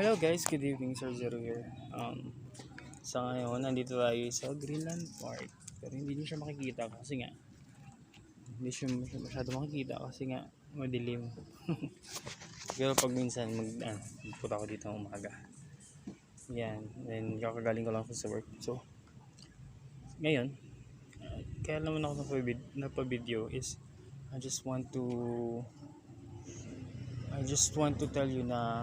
Hello guys, good evening, Sir Zero here. Sa ngayon, nandito tayo sa Greenland Park. Pero hindi nyo siya makikita kasi nga, hindi siya masyado makikita kasi nga madilim. Pero pag minsan, magpunta ako dito ng umaga. Yan, then kakagaling ko lang sa work. So, ngayon, kaya naman ako napa-video is I just want to tell you na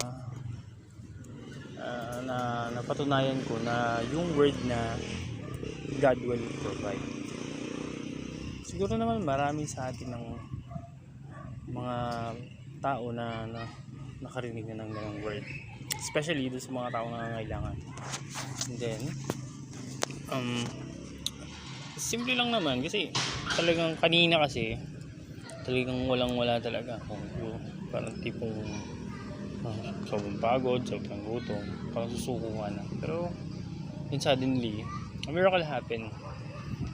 napatunayan ko na yung word na God will provide. Siguro naman marami sa atin ng mga tao na nakarinig na ng ganung word, especially doon sa mga tao na nangangailangan. And then simple lang naman kasi talagang kanina kasi talagang walang-wala talaga kung parang tipong sobrang pagod, sobrang gutom, parang susuko ka na. Pero then suddenly a miracle happened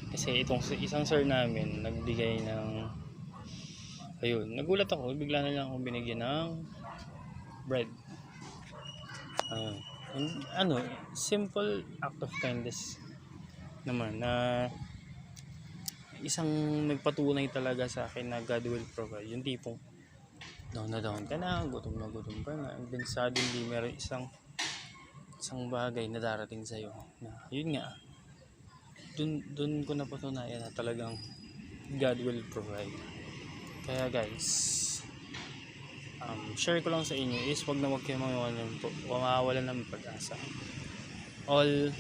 kasi itong isang sir namin nagbigay ng nagulat ako, bigla na lang ako binigyan ng bread. Simple act of kindness naman na isang nagpatunay talaga sa akin na God will provide. Yung tipong down ka na, gutom ka na, and then suddenly meron isang bagay na darating sa'yo na yun nga, dun ko napatunayan na talagang God will provide. Kaya guys, share ko lang sa inyo is wag kayo mawawalan ng pag-asa. All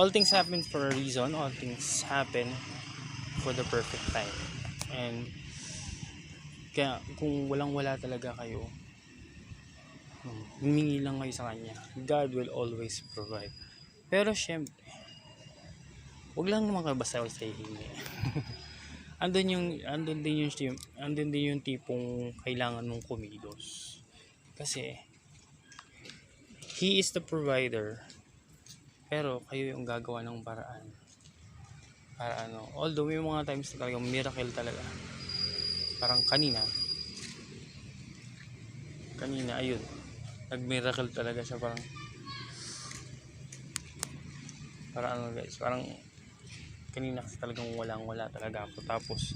things happen for a reason, all things happen for the perfect time. And kaya kung walang-wala talaga kayo, humingi lang kayo sa Kanya. God will always provide. Pero syempre, wag lang naman kayo basta-basta hihingi. andun din yung tipong kailangan mong kumilos. Kasi He is the provider, pero kayo yung gagawa ng paraan. Although may mga times na talagang miracle talaga. Parang kanina ayun, nag-miracle talaga siya. Parang kanina kasi talagang walang-wala talaga ako, tapos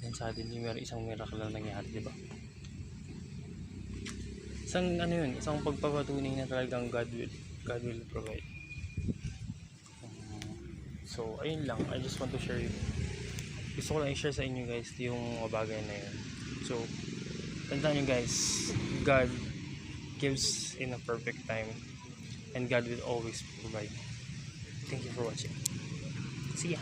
then suddenly meron isang miracle na nangyari, diba? Isang pagpapatunay na talagang God will provide. So ayun lang, I just want to share it. Gusto ko lang i-share sa inyo guys yung bagay na yun. So tandaan nyo guys, God gives in a perfect time, and God will always provide. Thank you for watching. See ya.